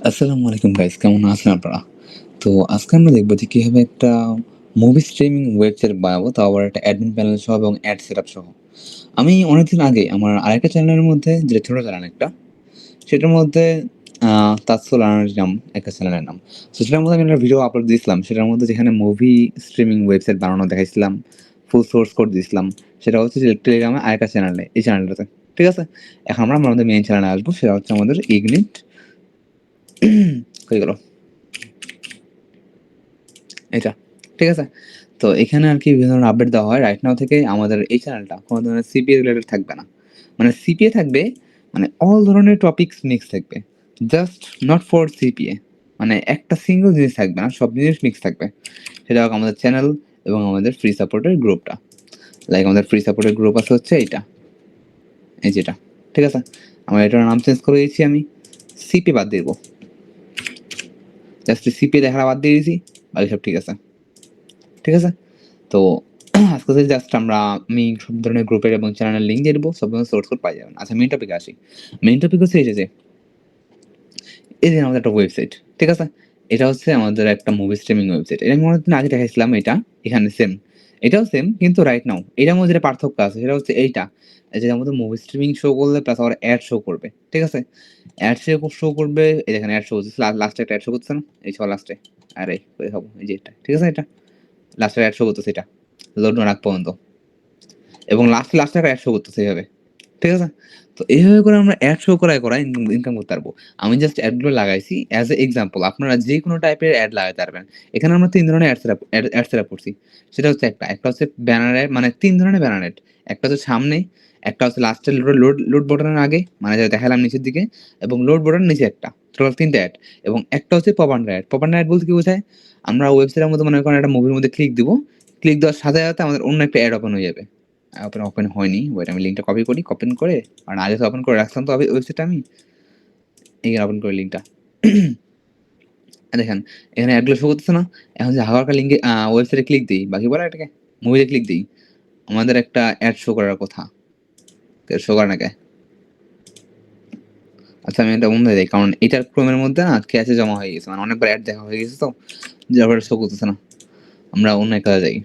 আসসালামু আলাইকুম গাইস, কেমন আছেন আপনারা? তো আজকে আমরা দেখব যে কিভাবে একটা মুভি স্ট্রিমিং ওয়েবসাইট বানাবো, তাও আবার একটা অ্যাডমিন প্যানেল সহ এবং অ্যাড সেটআপ সহ। আমি অনেকদিন আগে আমার আরেকটা চ্যানেলের মধ্যে, যেটা ছোট চ্যানেল একটা, সেটার মধ্যে তাৎসুল আনার নাম একটা চ্যানেলের নাম। তো সেটার মধ্যে আমি একটা ভিডিও আপলোড দিয়েছিলাম। সেটার মধ্যে যেখানে মুভি স্ট্রিমিং ওয়েবসাইট বানানো দেখাইছিলাম, ফুল সোর্স কোড দিয়েছিলাম। সেটা হচ্ছে যে টেলিগ্রামে আরেকটা চ্যানেলে, এই চ্যানেলটাতে। ঠিক আছে? এখন আমরা আমাদের মেইন চ্যানেলে আসবো। সেটা হচ্ছে আমাদের ইগনিট হয়ে গেল। এটা। ঠিক আছে? তো এখানে আরকি বিভিন্ন ধরনের আপডেট দেওয়া হয়। রাইট নাও থেকে আমাদের এই চ্যানেলটা কোন ধরনের সিপিএ রিলেটেড থাকবে না। মানে সিপিএ থাকবে, মানে অল ধরনের টপিকস মিক্স থাকবে। Just not for CPA. মানে একটা সিঙ্গল জিনিস থাকবে না, সব জিনিস মিক্স থাকবে। সেটা হোক আমাদের চ্যানেল এবং আমাদের ফ্রি সাপোর্টের গ্রুপটা। লাইক আমাদের ফ্রি সাপোর্টের গ্রুপ আছে হচ্ছে এইটা। এই যেটা। ঠিক আছে? আমার এটার নাম চেঞ্জ করে দিয়েছি আমি। সিপি বাদ দিয়ে দিব। জাস্ট সিপিএ লেখাটা বাদ দিয়ে দিয়েছি। বাকি সব ঠিক আছে। ঠিক আছে? তো আজকে থেকে জাস্ট আমি সব ধরনের গ্রুপের এবং চ্যানেলের লিঙ্ক দিয়ে দেবো। সব ধরনের সোর্স কোড পাই যাবেন। আচ্ছা, মেইন টপিকে আসি। মেইন টপিক হচ্ছে এই যে আমাদের একটা ওয়েবসাইট। ঠিক আছে? এটা হচ্ছে আমাদের একটা মুভি স্ট্রিমিং ওয়েবসাইট। এটা আমি অনেকদিন আগে দেখাইছিলাম এটা। এখানে সেম। এটাও সেম, কিন্তু রাইট নাও এটার মধ্যে যেটা পার্থক্য আছে সেটা হচ্ছে এইটা। এই যে আমাদের মুভি স্ট্রিমিং শো করলে প্লাস আবার অ্যাড শো করবে। ঠিক আছে? অ্যাড শো করবে। এই দেখেন অ্যাড শো হচ্ছে। লাস্টে একটা অ্যাড শো করছে না? এই সবার লাস্টে। আরে কই হবো? এই যে এটা। ঠিক আছে এটা? লাস্টে অ্যাড শো করতেছে এটা। লোড না রাখ পর্যন্ত। এবং লাস্টে একটা অ্যাড শো করতেছে এভাবে। ঠিক আছে? তো এভাবে করে আমরা অ্যাড শো করায় ইনকাম করতে পারবো। আমি জাস্ট এড গুলো লাগাইছি অ্যাজ এ এক্সাম্পল। আপনারা যেকোনো টাইপের এড লাগাইতে পারবেন। এখানে আমরা ৩ ধরনের অ্যাড সেটআপ করছি। সেটা হচ্ছে একটা হচ্ছে ব্যানার এড, মানে ৩ ধরনের ব্যানার এড। একটা হচ্ছে সামনে, একটা হচ্ছে লাস্টের লোড বাটনের আগে, মানে যেটা দেখালাম নিচের দিকে, এবং লোড বাটনের নিচে একটা। টোটাল ৩ টা অ্যাড। এবং একটা হচ্ছে pop under ad. Pop under ad বলতে কি বোঝায়? আমরা ওয়েবসাইটের মধ্যে মনে করেন একটা মুভির মধ্যে ক্লিক দিব। ক্লিক দেওয়ার সাথে আমাদের অন্য একটা অ্যাড ওপেন হয়ে যাবে। ওপেন হয়নি। ওয়েট, আমি লিঙ্কটা কপি করি। কপি করে, কারণ আগে তো ওপেন করে রাখছিলাম তো ওয়েবসাইটটা আমি। এখানে ওপেন করি লিঙ্কটা। দেখেন এখানে অ্যাড গুলো শো করতেছে না? এখন যদি হালকা লিঙ্কে ওয়েবসাইটে ক্লিক দেই, বাকি বলা এটাকে? মুভিতে ক্লিক দেই। আমাদের একটা অ্যাড শো করার কথা। শো করে না কে? আচ্ছা, আমি এটা বন্ধ দেই। কারণ এটার ক্রোমের মধ্যে না ক্যাশে জমা হয়ে গেছে। মানে অনেকবার অ্যাড দেখা হয়ে গেছে তো। যার ফলে শো করতেছে না। আমরা অন্য একটা যাই।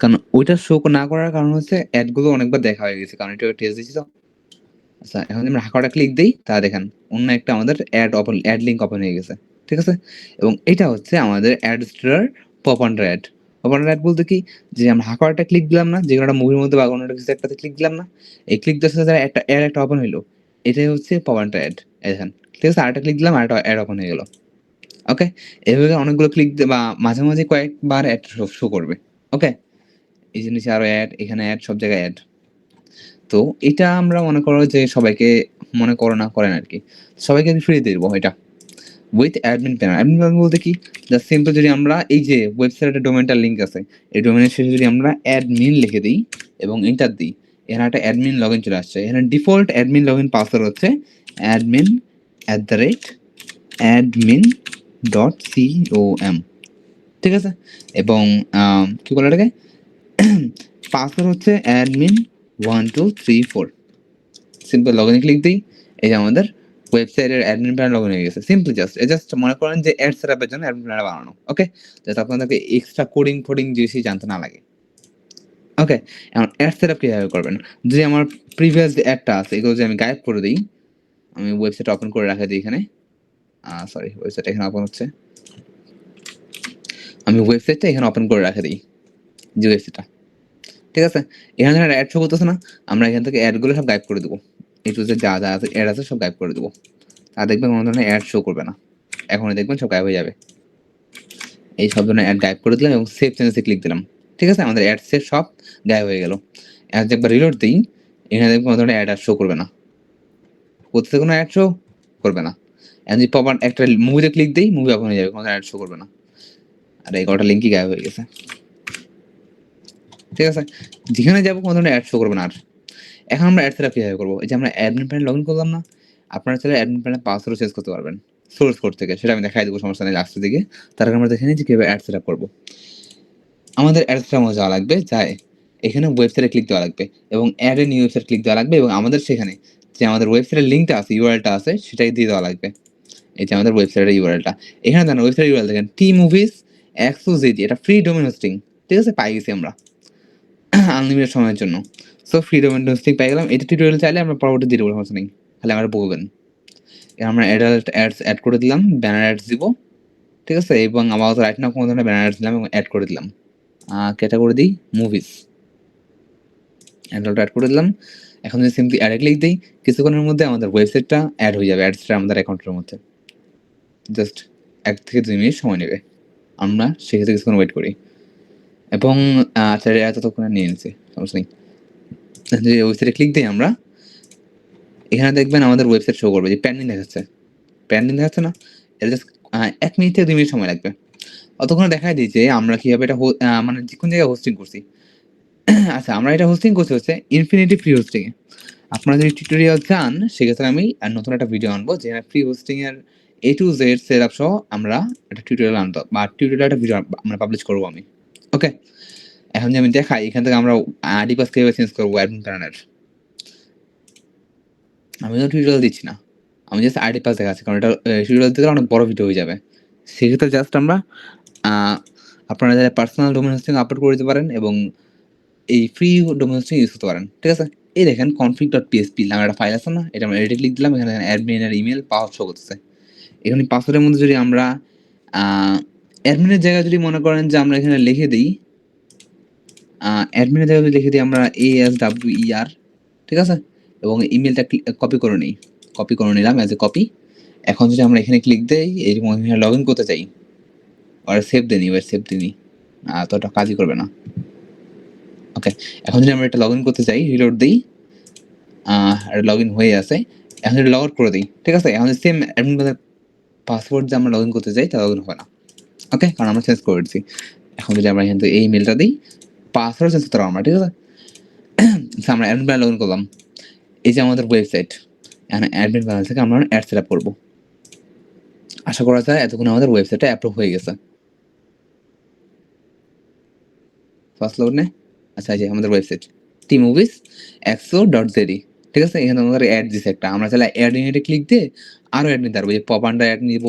কারণ ওইটা শো না করার কারণ হচ্ছে অ্যাড গুলো অনেকবার দেখা হয়ে গেছে। কারণ এটা টেস্ট দিছি তো। আচ্ছা, এখন যদি আমরা হাঁকাটা ক্লিক দেই, তাহলে দেখেন অন্য একটা আমাদের অ্যাড লিঙ্ক ওপেন হয়ে গেছে। ঠিক আছে? এবং এটা হচ্ছে আমাদের Adstar pop under ad. Pop under ad বলতে কি? যে আমরা হাঁকাটা ক্লিক দিলাম না? যেকোনো একটা মুভির মধ্যে বা কোনো একটা কিছু একটাতে ক্লিক দিলাম না? এই ক্লিক দেওয়ার সাথে একটা অ্যাড একটা ওপেন হইলো। এটাই হচ্ছে পপ আন্ডার অ্যাড। এই দেখেন। ঠিক আছে? আরেকটা ক্লিক দিলাম, আরেকটা অ্যাড ওপেন হয়ে গেল। ওকে? এভাবে অনেকগুলো ক্লিক বা মাঝে কয়েকবার অ্যাড শো করবে। ওকে? এই যে নিচে আরো অ্যাড, এখানে অ্যাড, সব জায়গায় অ্যাড। তো এটা আমরা মনে করো যে সবাইকে মনে করো না করেন আরকি। সবাইকে আমি ফ্রি দিয়ে দিব এটা। With admin panel. Admin panel বলতে কি? জাস্ট সিম্পল যদি আমরা এই যে ওয়েবসাইটের ডোমেইনটার লিংক আছে। এই ডোমেইনের শেষে যদি আমরা অ্যাডমিন লিখে দেই এবং এন্টার দিই, এখানে একটা অ্যাডমিন লগইন চলে আসছে। এখানে ডিফল্ট অ্যাডমিন লগইন পাসওয়ার্ড হচ্ছে admin@admin.com। ঠিক আছে? এবং কি বলে এটাকে? পাসওয়ার্ড হচ্ছে admin1234। সিম্পল লগইনে ক্লিক দেই। এই যে আমাদের ওয়েবসাইটের অ্যাডমিন প্যানেল লগইন হয়ে গেছে। সিম্পলি জাস্ট মনে করেন যে অ্যাড সেটআপের জন্য অ্যাডমিন প্যানেল বানানো। ওকে? যাতে আপনাদেরকে এক্সট্রা কোডিং জিনিস জানতে না লাগে। ওকে? এখন অ্যাড সেটআপ কিভাবে করবেন? যদি আমার প্রিভিয়াস যে অ্যাডটা আছে এগুলো যদি আমি গায়েব করে দেই, আমি ওয়েবসাইট ওপেন করে রাখা দিই এখানে। সরি, ওয়েবসাইট এখানে ওপেন হচ্ছে। আমি ওয়েবসাইটটা এখানে ওপেন করে রাখা দিই। যে ওয়েবসাইটটা। ঠিক আছে? এখানে যখন অ্যাড শো করতেছে না? আমরা এখান থেকে অ্যাড গুলো সব গায়েব করে দেব। এ টু জেড যা আছে অ্যাড আছে সব গায়েব করে দেব। আর দেখবেন কোনো ধরনের অ্যাড শো করবে না। এখনই দেখবেন সব গায়েব হয়ে যাবে। এই সব ধরনের অ্যাড গায়েব করে দিলাম এবং সেভ চেঞ্জেসে ক্লিক দিলাম। ঠিক আছে? আমাদের অ্যাড সেভ সব গায়েব হয়ে গেল। এখন যদি একবার রিলোড দিই, এখানে দেখবেন কোনো ধরনের অ্যাড আর শো করবে না। কোথাও কোনো অ্যাড শো করবে না। এখন যদি পপ একটা মুভিতে ক্লিক দেই, মুভি ওপেন হয়ে যাবে। কোনো অ্যাড শো করবে না। আর এই কটা লিঙ্কই গায়েব হয়ে গেছে। ঠিক আছে? যেখানে যাবো কোনো ধরনের অ্যাড শো করবে না আর। এখন আমরা অ্যাড সেটআপ কিভাবে করব? এই যে আমরা অ্যাডমিন প্যানেল লগইন করলাম না? আপনারা চাইলে অ্যাডমিন প্যানেল পাসওয়ার্ড চেঞ্জ করতে পারবেন। সোর্স কোড থেকে। সেটা আমি দেখাই দেব, সমস্যা নেই লাস্টের দিকে। তার আগে আমরা দেখে নিই যে কিভাবে অ্যাড সেটআপ করব। আমাদের অ্যাড সেটআপ যাওয়া লাগবে, এখানে ওয়েবসাইটে ক্লিক দেওয়া লাগবে এবং অ্যাড এ নিউ ওয়েবসাইট ক্লিক দেওয়া লাগবে এবং আমাদের সেখানে যে আমাদের ওয়েবসাইটের লিঙ্কটা আছে, ইউআরএল টা আছে সেটাই দিয়ে দেওয়া লাগবে। এই যে আমাদের ওয়েবসাইটের ইউআরএলটা। এখানে দেখেন ওয়েবসাইট ইউআরএল দেখেন T-Movies XOZD এটা ফ্রি ডোমেইন হোস্টিং। ঠিক আছে? পাই গেছি আমরা। আনলিমিটেড সময়ের জন্য। সো ফ্রি ডোমেইন হোস্টিং পেয়ে গেলাম। এটা টিউটোরিয়াল চাইলে আমরা পরবর্তী দিয়ে দেব সমস্যা নেই। খালি আমারে বলবেন। আমরা অ্যাডাল্ট অ্যাডস এড করে দিলাম, ব্যানার অ্যাডস দিব। ঠিক আছে? এবং about রাইট নাও কোন ধরনের ব্যানার অ্যাডস দিলাম এবং এড করে দিলাম। ক্যাটেগরি দিই মুভিজ। অ্যাডাল্ট এড করে দিলাম। এখন যদি সিম্পলি অ্যাড এ ক্লিক দেই, কিছুক্ষণের মধ্যে আমাদের ওয়েবসাইটটা এড হয়ে যাবে অ্যাডসটা আমাদের অ্যাকাউন্টের মধ্যে। জাস্ট ১ থেকে ২ মিনিট সময় নেবে। আমরা সেক্ষেত্রে কিছুক্ষণ ওয়েট করি। এবং আচ্ছা এতক্ষণে নিয়ে নিচ্ছি। সমস্যা নেই। যে ওয়েবসাইটে ক্লিক দেই আমরা, এখানে দেখবেন আমাদের ওয়েবসাইট শো করবে যে পেন্ডিং দেখাচ্ছে। পেন্ডিং দেখাচ্ছে না? এটা জাস্ট ১ মিনিট থেকে ২ মিনিট সময় লাগবে। অতক্ষণে দেখায় দিই যে আমরা কিভাবে এটা মানে কোন জায়গায় হোস্টিং করছি। আচ্ছা আমরা এটা হোস্টিং করছি হচ্ছে ইনফিনিটি ফ্রি হোস্টিং এ। আপনারা যদি টিউটোরিয়াল চান সেক্ষেত্রে আমি নতুন একটা ভিডিও আনবো যেখানে ফ্রি হোস্টিং এর A to Z সেটআপ সহ আমরা একটা টিউটোরিয়াল আনবো বা টিউটোরিয়াল একটা ভিডিও আমরা পাবলিশ করব আমি। ওকে? এখন যদি আমি দেখাই এখান থেকে আমরা আইডি পাস কিভাবে চেঞ্জ করব অ্যাডমিন প্যানেলের। আমি তো টিউটোরিয়াল দিচ্ছি না। আমি জাস্ট আইডি পাস দেখাচ্ছি কারণ এটা টিউটোরিয়াল দিতে অনেক বড় ভিডিও হয়ে যাবে। সেক্ষেত্রে জাস্ট আমরা আ আপনারা যারা পার্সোনাল ডোমেইন হোস্টিং আপলোড করে দিতে পারেন এবং এই ফ্রি ডোমেইন হোস্টিং ইউজ করতে পারেন। ঠিক আছে? এই দেখেন config.php নামের একটা ফাইল আছে না? এটা আমরা এডিটে ক্লিক দিলাম এখানে অ্যাডমিনের ইমেইল পাসওয়ার্ড শো করতেছে। এখানে পাসওয়ার্ডের মধ্যে যদি আমরা আ অ্যাডমিনের জায়গায় যদি মনে করেন যে আমরা এখানে লিখে দেই অ্যাডমিনের জায়গায় যদি লিখে দিই আমরা ASWER ঠিক আছে? এবং ইমেইলটা কপি করে নেই। কপি করে নিলাম এজ এ কপি। এখন যদি আমরা এখানে ক্লিক দেই এরকম এখানে লগইন করতে চাই। আর সেভ দেই এবার সেভ দিই। এতটা কাজই করবে না। ওকে। এখন যদি আমরা এটা লগইন করতে চাই রিলোড দেই। এটা লগইন হয়ে আছে। এখন যদি লগ আউট করে দেই। ঠিক আছে? এখন সেম অ্যাডমিন পাসওয়ার্ড দিয়ে আমরা লগইন করতে যাই তা লগইন হবে না। ওকে? কারণ আমরা চেঞ্জ করে দিচ্ছি। এখন যদি আমরা এখান থেকে এই ইমেইলটা দেই, পাসওয়ার্ড চেঞ্জ করতে পারবো আমরা। ঠিক আছে? আমরা অ্যাডমিন প্যানেল লগইন করলাম। এই যে আমাদের ওয়েবসাইট। এখানে অ্যাডমিন প্যানেল থেকে আমরা অ্যাড সেটআপ করব। আশা করা যায় এতক্ষণে আমাদের ওয়েবসাইটটা অ্যাপ্রুভ হয়ে গেছে। ফার্স্ট লোড নে? আচ্ছা এই যে আমাদের ওয়েবসাইট tmovies.xo.zd ঠিক আছে? এখানে আমাদের অ্যাড দিছে একটা। আমরা চাইলে অ্যাড ইন এ ক্লিক দিয়ে আরো অ্যাড নিতে পারবো। এই পপ আন্ডার অ্যাড নিব।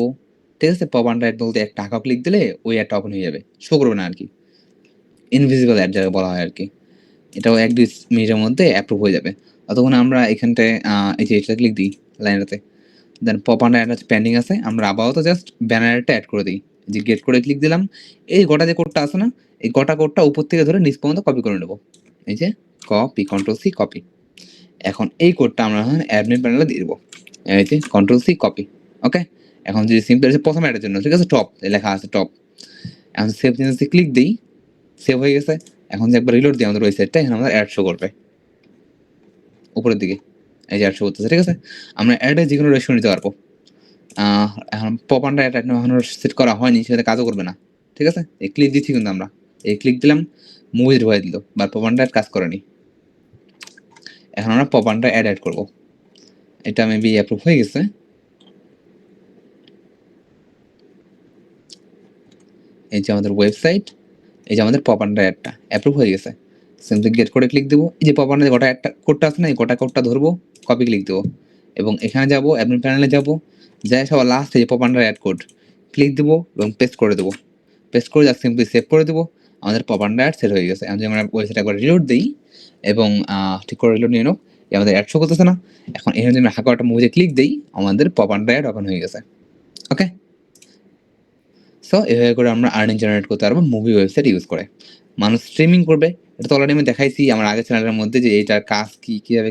ঠিক আছে? পপ আন্ডার অ্যাড বলতে একটা টাকা ক্লিক দিলে ওই অ্যাডটা ওপেন হয়ে যাবে। শো করবে না আরকি। ইনভিজিবল অ্যাড যাকে বলা হয় আরকি। এটাও ১-২ মিনিটের মধ্যে অ্যাপ্রুভ হয়ে যাবে। ততক্ষণে আমরা এখানটায় এই যে এটা ক্লিক দিই লাইনটাতে। দেন পপ আন্ডার অ্যাড হচ্ছে পেন্ডিং আছে। আমরা আপাতত জাস্ট ব্যানারটা এড করে দেই। যে গেট করে ক্লিক দিলাম। এই গোটা যে কোডটা আছে না? এই গোটা কোডটা উপর থেকে ধরে নিচ পর্যন্ত কপি করে নেব। এই যে কপি কন্ট্রোল সি কপি। এখন এই কোডটা আমরা অ্যাডমিন প্যানেলে দিয়ে দিব। এই যে কন্ট্রোল সি কপি। ওকে? এখন যদি সিম্পল এসে প্রথম অ্যাডের জন্য ঠিক আছে? টপ লেখা আছে টপ। এখন সেভ চেঞ্জেসে ক্লিক দেই। সেভ হয়ে গেছে। এখন যদি একবার রিলোড দিই আমাদের ওয়েবসাইটটা এখানে আমাদের অ্যাড শো করবে। উপরের দিকে। এই যে অ্যাড শো করতেছে। ঠিক আছে? আমরা অ্যাডে যেকোনো রেশিও নিতে পারবো। এখন পপ আন্ডার অ্যাড এখনো সেট করা হয়নি সেটা কাজও করবে না। ঠিক আছে? এই ক্লিক দিচ্ছি কিন্তু আমরা। এই ক্লিক দিলাম মুভি ঢুকাই দিল। বাট পপ আন্ডার কাজ করেনি। এখন আমরা পপ আন্ডার অ্যাড করব। এটা মেবি অ্যাপ্রুভ হয়ে গেছে। এই যে আমাদের ওয়েবসাইট, এই যে আমাদের পপ আন্ডার অ্যাডটা অ্যাপ্রুভ হয়ে গেছে। সিম্পলি গেট করে ক্লিক দেব। এই যে পপ আন্ডার গোটা একটা কোডটা আছে না? এই গোটা কোডটা ধরবো, কপি ক্লিক দেব। এবং এখানে যাব অ্যাডমিন প্যানেলে যাব। যাই সবার লাস্টে যে pop under ad code click দেব এবং পেস্ট করে দেব। পেস্ট করে জাস্ট সিম্পলি সেভ করে দেব। আমাদের পপ আন্ডার অ্যাড সেট হয়ে গেছে। এখন যদি আমরা ওয়েবসাইটে একবার রিলোড দেই এবং ঠিক করে রিলোড নিয়ে নাও। আমাদের অ্যাড শো করতেছে না? এখন এখানে যদি আমরা হালকা একটা মুভিতে ক্লিক দেই আমাদের পপ আন্ডার অ্যাড ওপেন হয়ে গেছে। ওকে? সো এভাবে করে আমরা আর্নিং জেনারেট করতে পারবো মুভি ওয়েবসাইট ইউজ করে। মানুষ স্ট্রিমিং করবে। এটা তো অলরেডি আমি দেখাইছি আমার আগের চ্যানেলের মধ্যে যে এটার কাজ কি, কিভাবে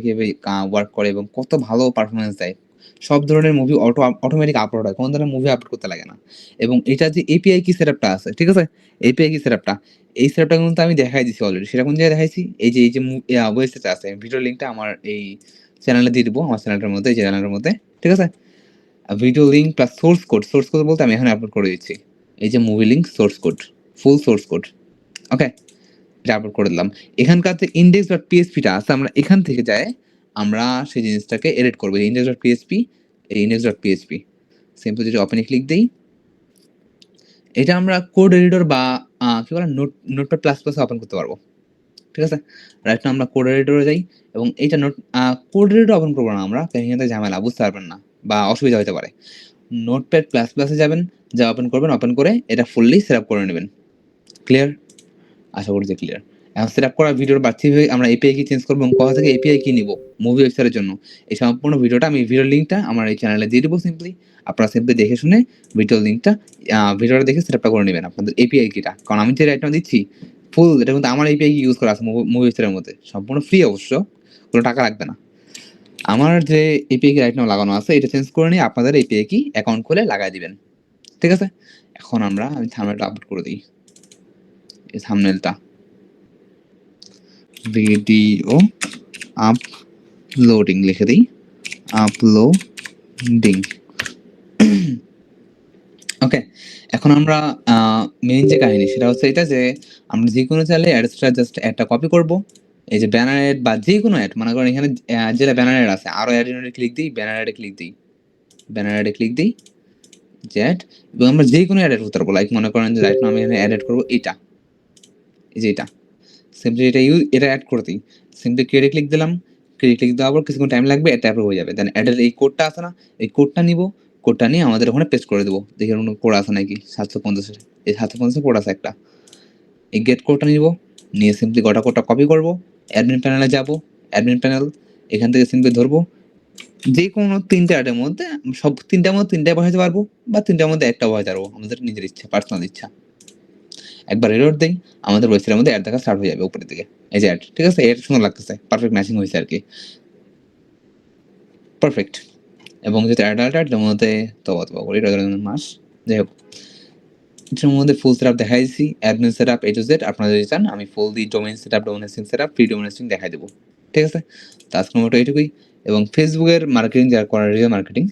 ওয়ার্ক করে এবং কত ভালো পারফরম্যান্স দেয়। সব ধরনের মুভি অটোমেটিক আপলোড হয়। কোন ধরনের মুভি আপলোড করতে লাগে না। এবং এটার যে এপিআই কি সেটআপটা আছে, ঠিক আছে? এপিআই কি সেটআপটা, এই সেটআপটা কিন্তু আমি দেখাই দিছি অলরেডি। সেটা কোন জায়গায় দেখাইছি? এই যে ওয়েবসাইটে আছে। ভিডিও লিঙ্কটা আমার এই চ্যানেলে দিয়ে দিব। আমার চ্যানেলটার মধ্যে, এই চ্যানেলের মধ্যে। ঠিক আছে? Video link plus source code. Source code বলতে আমি এখানে আপলোড করে দিচ্ছি। এই যে মুভি লিঙ্ক সোর্স কোড, ফুল সোর্স কোড। ওকে? এটা আপলোড করে দিলাম। এখানকার যে index.php টা আছে আমরা এখান থেকে যাই আমরা সেই জিনিসটাকে এডিট করব। index.php এই index.php সিম্পল যদি ওপেন এ ক্লিক দেই এটা আমরা কোড এডিটর বা কি বলে নোটপ্যাড প্লাস প্লাস ওপেন করতে পারবো। ঠিক আছে? রাইট নাও আমরা কোড এডিটরে যাই এবং এইটা কোড এডিটর ওপেন করব না আমরা। কারণ এখানে ঝামেলা বুঝতে পারবেন না বা অসুবিধা হতে পারে। নোটপ্যাড প্লাস প্লাসে যাবেন, যা ওপেন করবেন, ওপেন করে এটা ফুললি সেটআপ করে নেবেন। ক্লিয়ার? আশা করি যে ক্লিয়ার। এখন সেটআপ করা ভিডিওর বাড়তি হয়ে আমরা এপিআই কি চেঞ্জ করব এবং কোথা থেকে এপিআই কি নিব মুভি ওয়েবসাইটের জন্য। এই সম্পূর্ণ ভিডিওটা আমি ভিডিওর লিঙ্কটা আমার এই চ্যানেলে দিয়ে দিব সিম্পলি। আপনারা সিম্পলি দেখে শুনে ভিডিওর লিঙ্কটা ভিডিওটা দেখে সেটআপটা করে নিবেন আপনাদের এপিআই কিটা। কারণ আমি যে রাইট নাও দিচ্ছি ফুল এটা কিন্তু আমার এপিআই কি ইউজ করা আছে মুভি ওয়েবসাইটের মধ্যে। সম্পূর্ণ ফ্রি অবশ্য। কোন টাকা লাগবে না। আমার যে এপিআই কি রাইট নাও লাগানো আছে এটা চেঞ্জ করে নিয়ে আপনাদের এপিআই কি অ্যাকাউন্ট খুলে লাগায় দিবেন। ঠিক আছে? এখন আমি থাম্বনেলটা আপলোড করে দেই। এই থাম্বনেলটা ভিডিও আপলোডিং লিখে দিই। আপলোডিং। ওকে। এখন আমরা মেইন যে কাহিনী সেটা হচ্ছে এটা যে আমরা যেকোনো চাইলে অ্যাডসটা জাস্ট একটা কপি করব। এই যে ব্যানার অ্যাড বা যেকোনো অ্যাড মনে করেন এখানে যেটা ব্যানার অ্যাড আছে আরো অ্যাড ইউনিটে ক্লিক দিই, ব্যানার অ্যাডে ক্লিক দিই। ব্যানার অ্যাডে ক্লিক দিই। যে অ্যাড এবং আমরা যেকোনো অ্যাড করতে পারবো। লাইক মনে করেন যে রাইট নাও আমি এখানে অ্যাড করব এটা। এই যে এটা। সিম্পলি এটা অ্যাড করে দিই। সিম্পলি ক্রিয়েটে ক্লিক দিলাম। ক্লিক দেওয়ার পর কিছুক্ষণ টাইম লাগবে, এটা অ্যাপ্রুভ হয়ে যাবে। দেন অ্যাডের এই কোডটা আছে না? এই কোডটা নিব। কোডটা নিয়ে আমাদের ওখানে পেস্ট করে দেব। দেখি কোনো কোড আছে নাকি 750 এর। এই 750 কোড আছে একটা। এই গেট কোডটা নিব। নিয়ে সিম্পলি গোটা কোডটা কপি করব। অ্যাডমিন প্যানেলে যাব। অ্যাডমিন প্যানেল এখান থেকে সিম্পলি ধরব। যেকোনো ৩টা অ্যাডের মধ্যে সব ৩টার মধ্যে ৩টাই বসাইতে পারবো বা ৩টার মধ্যে একটা বসাইতে পারবো। আমাদের নিজের ইচ্ছা, পার্সোনাল ইচ্ছা। একবার রিলোড দেই, আমাদের ওয়েবসাইটের মধ্যে অ্যাড দেখা স্টার্ট হয়ে যাবে উপরের দিকে। এই যে অ্যাড, ঠিক আছে? এর সুন্দর লাগতেছে। পারফেক্ট ম্যাচিং হয়েছে আরকি। পারফেক্ট। এবং যেটা অ্যাডাল্ট এর মধ্যে তবা করে মাস। যাই হোক। এটার মধ্যে ফুল সেটআপ দেখাই দিছি। Admin setup A to Z আপনারা যদি চান আমি full the domain setup, domain name setup, free domain name দেখাই দেব। ঠিক আছে? তো আজকের মতো এটুকুই। এবং ফেসবুকের মার্কেটিং যারা করে রিয়েল মার্কেটিং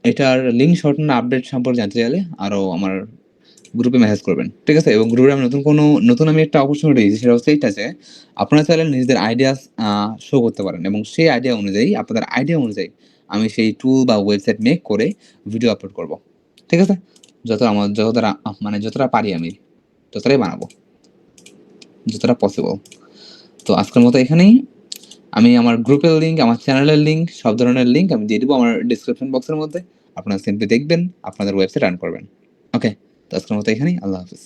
এটার লিঙ্ক শর্টন আপডেট সম্পর্কে জানতে চাইলে আরো আমার গ্রুপে মেসেজ করবেন। ঠিক আছে? এবং গ্রুপে আমি নতুন আমি একটা অপরচুনিটি দিয়েছি সেটা হচ্ছে এইটা যে আপনারা চাইলে নিজেদের আইডিয়াস শো করতে পারেন এবং সেই আইডিয়া অনুযায়ী আপনাদের আইডিয়া অনুযায়ী আমি সেই টুল বা ওয়েবসাইট মেক করে ভিডিও আপলোড করব। ঠিক আছে? যতটা পারি আমি ততটাই বানাবো। যতটা পসিবল। তো আজকের মতো এখানেই। আমি আমার গ্রুপের লিঙ্ক, আমার চ্যানেলের লিঙ্ক, সব ধরনের লিঙ্ক আমি দিয়ে দিব আমার ডেসক্রিপশন বক্সের মধ্যে। আপনারা সিম্পলি দেখবেন, আপনাদের ওয়েবসাইট রান করবেন। ওকে? তো আজকের মতো এখানেই। আল্লাহ হাফেজ।